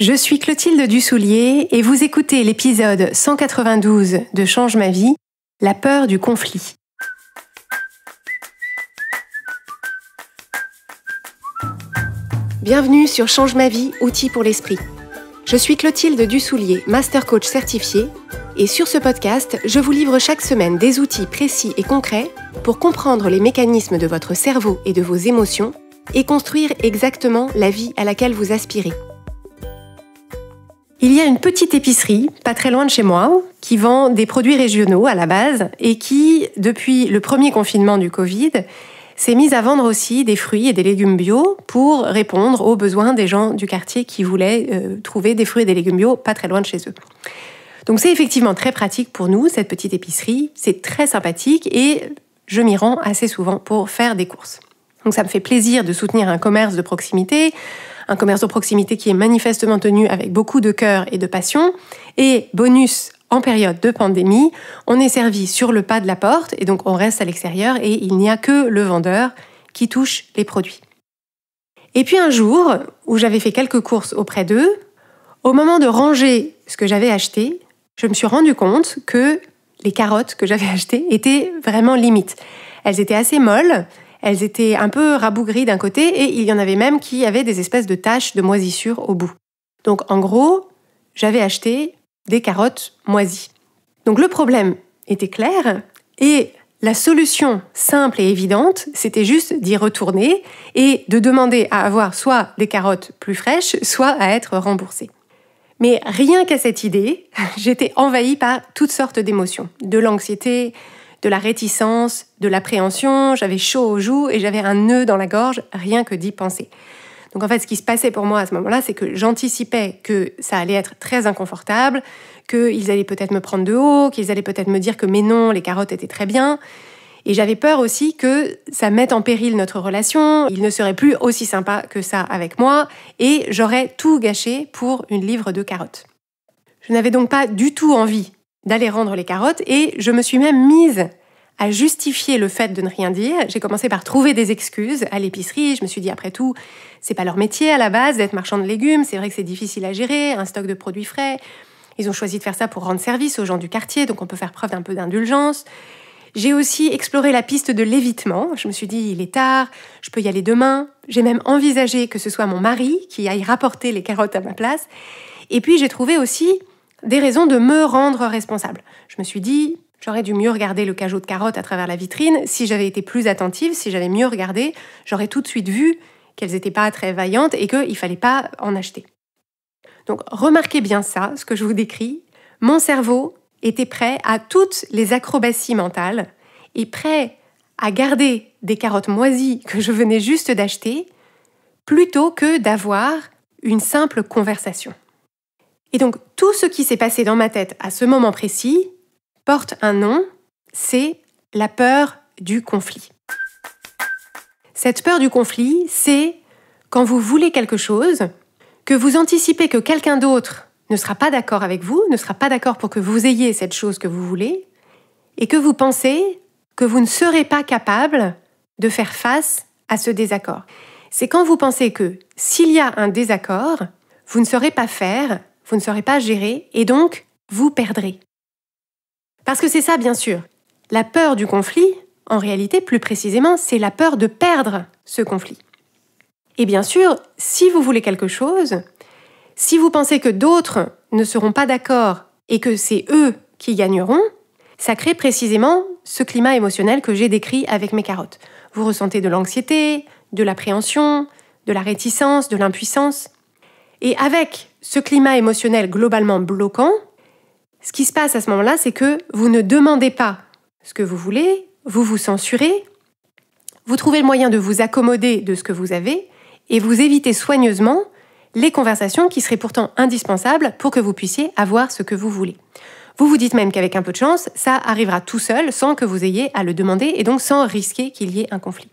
Je suis Clotilde Dussoulier et vous écoutez l'épisode 192 de Change ma vie, la peur du conflit. Bienvenue sur Change ma vie, outils pour l'esprit. Je suis Clotilde Dussoulier, master coach certifiée, et sur ce podcast, je vous livre chaque semaine des outils précis et concrets pour comprendre les mécanismes de votre cerveau et de vos émotions et construire exactement la vie à laquelle vous aspirez. Il y a une petite épicerie, pas très loin de chez moi, qui vend des produits régionaux à la base et qui, depuis le premier confinement du Covid, s'est mise à vendre aussi des fruits et des légumes bio pour répondre aux besoins des gens du quartier qui voulaient trouver des fruits et des légumes bio pas très loin de chez eux. Donc c'est effectivement très pratique pour nous, cette petite épicerie, c'est très sympathique et je m'y rends assez souvent pour faire des courses. Donc ça me fait plaisir de soutenir un commerce de proximité qui est manifestement tenu avec beaucoup de cœur et de passion. Et bonus, en période de pandémie, on est servi sur le pas de la porte et donc on reste à l'extérieur et il n'y a que le vendeur qui touche les produits. Et puis un jour, où j'avais fait quelques courses auprès d'eux, au moment de ranger ce que j'avais acheté, je me suis rendu compte que les carottes que j'avais achetées étaient vraiment limites. Elles étaient assez molles, elles étaient un peu rabougries d'un côté et il y en avait même qui avaient des espèces de taches de moisissure au bout. Donc en gros, j'avais acheté des carottes moisies. Donc le problème était clair et la solution simple et évidente, c'était juste d'y retourner et de demander à avoir soit des carottes plus fraîches, soit à être remboursée. Mais rien qu'à cette idée, j'étais envahie par toutes sortes d'émotions, de l'anxiété, de la réticence, de l'appréhension, j'avais chaud aux joues et j'avais un nœud dans la gorge, rien que d'y penser. Donc en fait, ce qui se passait pour moi à ce moment-là, c'est que j'anticipais que ça allait être très inconfortable, qu'ils allaient peut-être me prendre de haut, qu'ils allaient peut-être me dire que mais non, les carottes étaient très bien. Et j'avais peur aussi que ça mette en péril notre relation, il ne serait plus aussi sympa que ça avec moi, et j'aurais tout gâché pour une livre de carottes. Je n'avais donc pas du tout envie d'aller rendre les carottes, et je me suis même mise à justifier le fait de ne rien dire. J'ai commencé par trouver des excuses à l'épicerie. Je me suis dit, après tout, c'est pas leur métier à la base d'être marchand de légumes. C'est vrai que c'est difficile à gérer, un stock de produits frais. Ils ont choisi de faire ça pour rendre service aux gens du quartier, donc on peut faire preuve d'un peu d'indulgence. J'ai aussi exploré la piste de l'évitement. Je me suis dit, il est tard, je peux y aller demain. J'ai même envisagé que ce soit mon mari qui aille rapporter les carottes à ma place. Et puis j'ai trouvé aussi des raisons de me rendre responsable. Je me suis dit, j'aurais dû mieux regarder le cajot de carottes à travers la vitrine. Si j'avais été plus attentive, si j'avais mieux regardé, j'aurais tout de suite vu qu'elles n'étaient pas très vaillantes et qu'il ne fallait pas en acheter. Donc remarquez bien ça, ce que je vous décris. Mon cerveau était prêt à toutes les acrobaties mentales et prêt à garder des carottes moisies que je venais juste d'acheter plutôt que d'avoir une simple conversation. Et donc, tout ce qui s'est passé dans ma tête à ce moment précis porte un nom, c'est la peur du conflit. Cette peur du conflit, c'est quand vous voulez quelque chose, que vous anticipez que quelqu'un d'autre ne sera pas d'accord avec vous, ne sera pas d'accord pour que vous ayez cette chose que vous voulez, et que vous pensez que vous ne serez pas capable de faire face à ce désaccord. C'est quand vous pensez que s'il y a un désaccord, vous ne saurez pas faire, vous ne saurez pas gérer et donc vous perdrez. Parce que c'est ça, bien sûr. La peur du conflit, en réalité, plus précisément, c'est la peur de perdre ce conflit. Et bien sûr, si vous voulez quelque chose, si vous pensez que d'autres ne seront pas d'accord et que c'est eux qui gagneront, ça crée précisément ce climat émotionnel que j'ai décrit avec mes carottes. Vous ressentez de l'anxiété, de l'appréhension, de la réticence, de l'impuissance. Et avec ce climat émotionnel globalement bloquant, ce qui se passe à ce moment-là, c'est que vous ne demandez pas ce que vous voulez, vous vous censurez, vous trouvez le moyen de vous accommoder de ce que vous avez et vous évitez soigneusement les conversations qui seraient pourtant indispensables pour que vous puissiez avoir ce que vous voulez. Vous vous dites même qu'avec un peu de chance, ça arrivera tout seul sans que vous ayez à le demander et donc sans risquer qu'il y ait un conflit.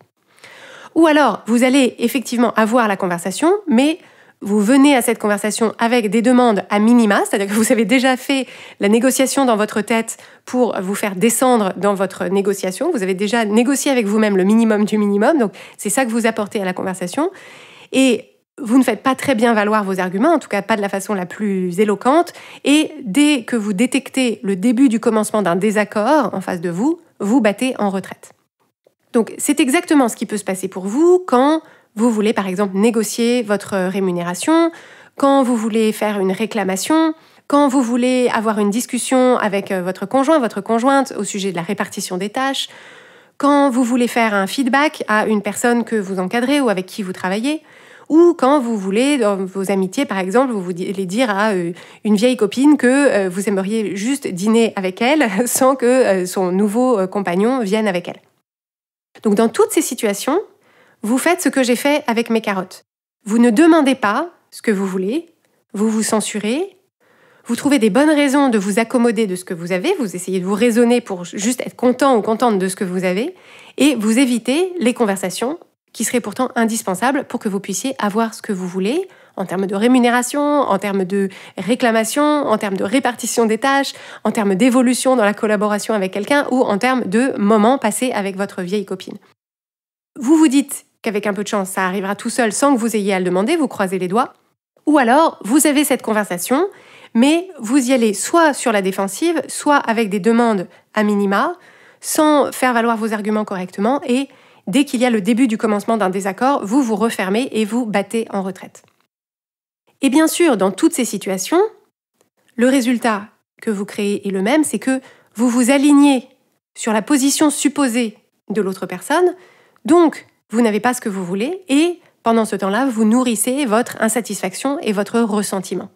Ou alors, vous allez effectivement avoir la conversation, mais vous venez à cette conversation avec des demandes à minima, c'est-à-dire que vous avez déjà fait la négociation dans votre tête pour vous faire descendre dans votre négociation. Vous avez déjà négocié avec vous-même le minimum du minimum, donc c'est ça que vous apportez à la conversation. Et vous ne faites pas très bien valoir vos arguments, en tout cas pas de la façon la plus éloquente, et dès que vous détectez le début du commencement d'un désaccord en face de vous, vous battez en retraite. Donc c'est exactement ce qui peut se passer pour vous quand vous voulez par exemple négocier votre rémunération, quand vous voulez faire une réclamation, quand vous voulez avoir une discussion avec votre conjoint, votre conjointe au sujet de la répartition des tâches, quand vous voulez faire un feedback à une personne que vous encadrez ou avec qui vous travaillez, ou quand vous voulez, dans vos amitiés par exemple, vous voulez dire à une vieille copine que vous aimeriez juste dîner avec elle sans que son nouveau compagnon vienne avec elle. Donc dans toutes ces situations, vous faites ce que j'ai fait avec mes carottes. Vous ne demandez pas ce que vous voulez, vous vous censurez, vous trouvez des bonnes raisons de vous accommoder de ce que vous avez, vous essayez de vous raisonner pour juste être content ou contente de ce que vous avez, et vous évitez les conversations qui seraient pourtant indispensables pour que vous puissiez avoir ce que vous voulez, en termes de rémunération, en termes de réclamation, en termes de répartition des tâches, en termes d'évolution dans la collaboration avec quelqu'un, ou en termes de moments passés avec votre vieille copine. Vous vous dites qu'avec un peu de chance, ça arrivera tout seul sans que vous ayez à le demander, vous croisez les doigts, ou alors vous avez cette conversation, mais vous y allez soit sur la défensive, soit avec des demandes à minima, sans faire valoir vos arguments correctement, et dès qu'il y a le début du commencement d'un désaccord, vous vous refermez et vous battez en retraite. Et bien sûr, dans toutes ces situations, le résultat que vous créez est le même, c'est que vous vous alignez sur la position supposée de l'autre personne, donc vous n'avez pas ce que vous voulez, et pendant ce temps-là, vous nourrissez votre insatisfaction et votre ressentiment.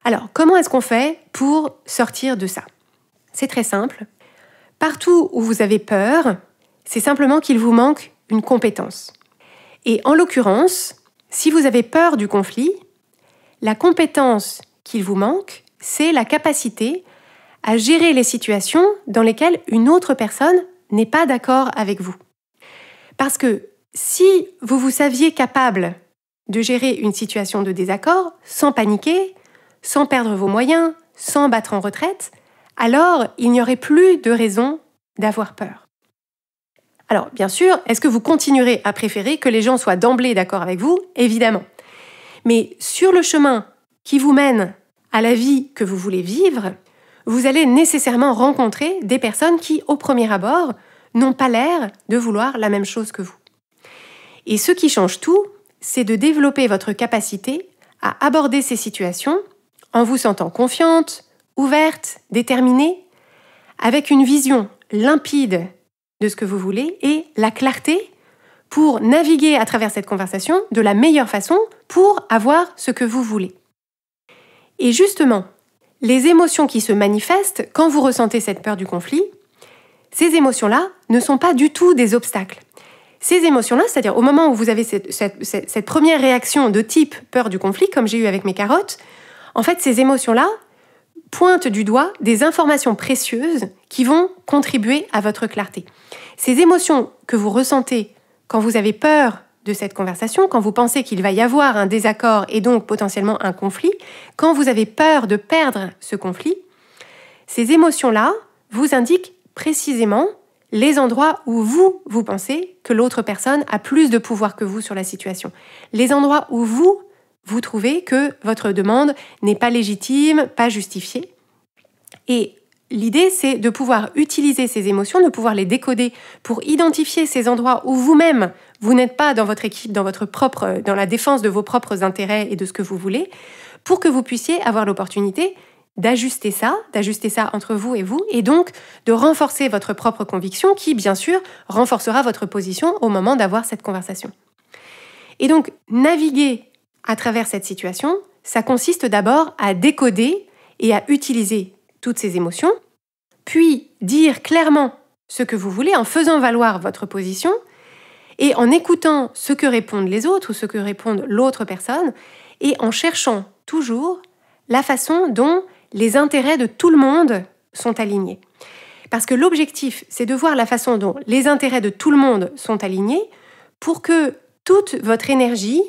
Alors, comment est-ce qu'on fait pour sortir de ça? C'est très simple. Partout où vous avez peur, c'est simplement qu'il vous manque une compétence. Et en l'occurrence, si vous avez peur du conflit, la compétence qu'il vous manque, c'est la capacité à gérer les situations dans lesquelles une autre personne n'est pas d'accord avec vous. Parce que si vous vous saviez capable de gérer une situation de désaccord sans paniquer, sans perdre vos moyens, sans battre en retraite, alors il n'y aurait plus de raison d'avoir peur. Alors, bien sûr, est-ce que vous continuerez à préférer que les gens soient d'emblée d'accord avec vous? Évidemment. Mais sur le chemin qui vous mène à la vie que vous voulez vivre, vous allez nécessairement rencontrer des personnes qui, au premier abord, n'ont pas l'air de vouloir la même chose que vous. Et ce qui change tout, c'est de développer votre capacité à aborder ces situations en vous sentant confiante, ouverte, déterminée, avec une vision limpide de ce que vous voulez et la clarté pour naviguer à travers cette conversation de la meilleure façon pour avoir ce que vous voulez. Et justement, les émotions qui se manifestent quand vous ressentez cette peur du conflit, ces émotions-là ne sont pas du tout des obstacles. Ces émotions-là, c'est-à-dire au moment où vous avez cette première réaction de type peur du conflit, comme j'ai eu avec mes carottes, en fait, ces émotions-là pointent du doigt des informations précieuses qui vont contribuer à votre clarté. Ces émotions que vous ressentez quand vous avez peur de cette conversation, quand vous pensez qu'il va y avoir un désaccord et donc potentiellement un conflit, quand vous avez peur de perdre ce conflit, ces émotions-là vous indiquent précisément les endroits où vous pensez que l'autre personne a plus de pouvoir que vous sur la situation. Les endroits où vous trouvez que votre demande n'est pas légitime, pas justifiée. Et l'idée, c'est de pouvoir utiliser ces émotions, de pouvoir les décoder pour identifier ces endroits où vous-même, vous n'êtes pas dans votre équipe, dans la défense de vos propres intérêts et de ce que vous voulez, pour que vous puissiez avoir l'opportunité d'ajuster ça entre vous, et donc de renforcer votre propre conviction qui, bien sûr, renforcera votre position au moment d'avoir cette conversation. Et donc, naviguer à travers cette situation, ça consiste d'abord à décoder et à utiliser toutes ces émotions, puis dire clairement ce que vous voulez en faisant valoir votre position et en écoutant ce que répondent les autres ou ce que répondent l'autre personne et en cherchant toujours la façon dont les intérêts de tout le monde sont alignés. Parce que l'objectif, c'est de voir la façon dont les intérêts de tout le monde sont alignés pour que toute votre énergie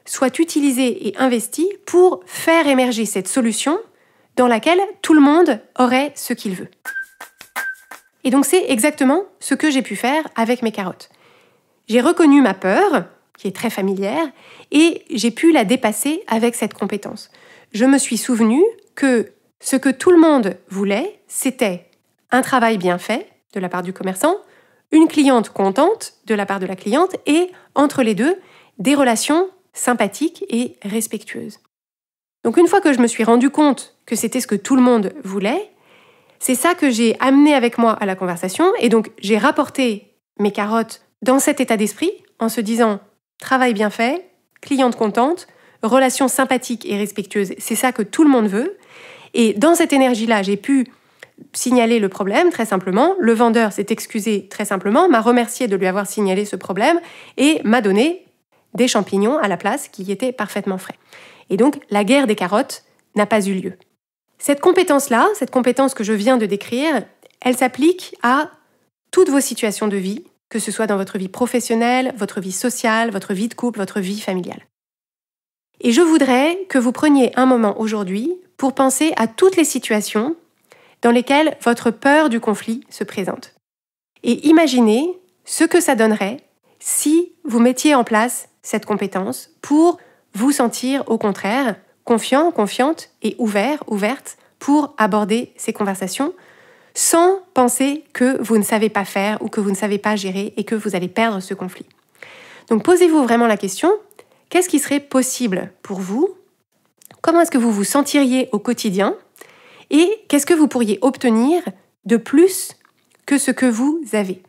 soit utilisée et investie pour faire émerger cette solution dans laquelle tout le monde aurait ce qu'il veut. Et donc c'est exactement ce que j'ai pu faire avec mes carottes. J'ai reconnu ma peur, qui est très familière, et j'ai pu la dépasser avec cette compétence. Je me suis souvenu que ce que tout le monde voulait, c'était un travail bien fait de la part du commerçant, une cliente contente de la part de la cliente, et entre les deux, des relations sympathiques et respectueuses. Donc une fois que je me suis rendu compte que c'était ce que tout le monde voulait, c'est ça que j'ai amené avec moi à la conversation, et donc j'ai rapporté mes carottes dans cet état d'esprit en se disant « travail bien fait, cliente contente, relations sympathiques et respectueuses, c'est ça que tout le monde veut ». Et dans cette énergie-là, j'ai pu signaler le problème très simplement. Le vendeur s'est excusé très simplement, m'a remercié de lui avoir signalé ce problème et m'a donné des champignons à la place qui étaient parfaitement frais. Et donc, la guerre des carottes n'a pas eu lieu. Cette compétence-là, cette compétence que je viens de décrire, elle s'applique à toutes vos situations de vie, que ce soit dans votre vie professionnelle, votre vie sociale, votre vie de couple, votre vie familiale. Et je voudrais que vous preniez un moment aujourd'hui pour penser à toutes les situations dans lesquelles votre peur du conflit se présente. Et imaginez ce que ça donnerait si vous mettiez en place cette compétence pour vous sentir au contraire confiant, confiante et ouvert, ouverte pour aborder ces conversations sans penser que vous ne savez pas faire ou que vous ne savez pas gérer et que vous allez perdre ce conflit. Donc posez-vous vraiment la question, qu'est-ce qui serait possible pour vous? Comment est-ce que vous vous sentiriez au quotidien? Et qu'est-ce que vous pourriez obtenir de plus que ce que vous avez?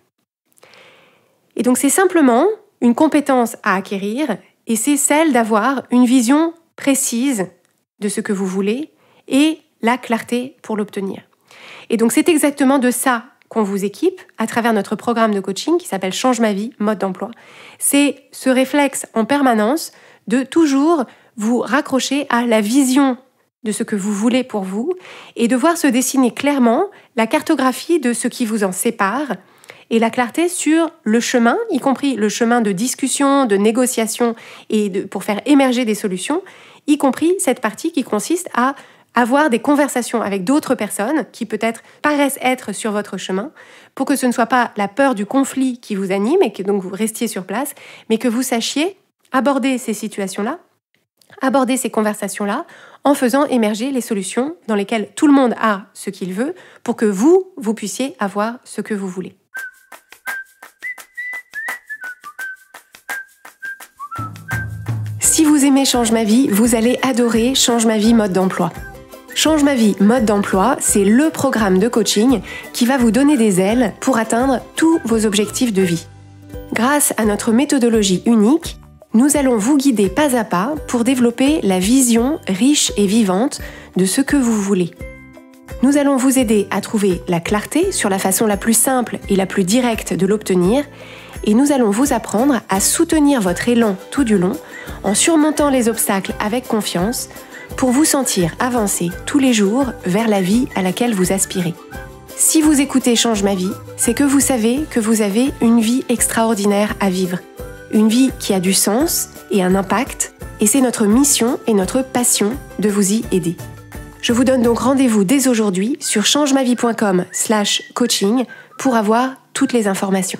Et donc c'est simplement une compétence à acquérir et c'est celle d'avoir une vision précise de ce que vous voulez et la clarté pour l'obtenir. Et donc c'est exactement de ça qu'on vous équipe à travers notre programme de coaching qui s'appelle Change ma vie, mode d'emploi. C'est ce réflexe en permanence de toujours vous raccrocher à la vision de ce que vous voulez pour vous et de voir se dessiner clairement la cartographie de ce qui vous en sépare et la clarté sur le chemin, y compris le chemin de discussion, de négociation et pour faire émerger des solutions, y compris cette partie qui consiste à avoir des conversations avec d'autres personnes qui peut-être paraissent être sur votre chemin pour que ce ne soit pas la peur du conflit qui vous anime et que donc vous restiez sur place, mais que vous sachiez aborder ces situations-là, aborder ces conversations-là en faisant émerger les solutions dans lesquelles tout le monde a ce qu'il veut pour que vous puissiez avoir ce que vous voulez. Si vous aimez Change ma vie, vous allez adorer Change ma vie mode d'emploi. Change ma vie mode d'emploi, c'est le programme de coaching qui va vous donner des ailes pour atteindre tous vos objectifs de vie. Grâce à notre méthodologie unique, nous allons vous guider pas à pas pour développer la vision riche et vivante de ce que vous voulez. Nous allons vous aider à trouver la clarté sur la façon la plus simple et la plus directe de l'obtenir et nous allons vous apprendre à soutenir votre élan tout du long en surmontant les obstacles avec confiance pour vous sentir avancer tous les jours vers la vie à laquelle vous aspirez. Si vous écoutez Change ma vie, c'est que vous savez que vous avez une vie extraordinaire à vivre. Une vie qui a du sens et un impact, et c'est notre mission et notre passion de vous y aider. Je vous donne donc rendez-vous dès aujourd'hui sur changemavie.com/coaching pour avoir toutes les informations.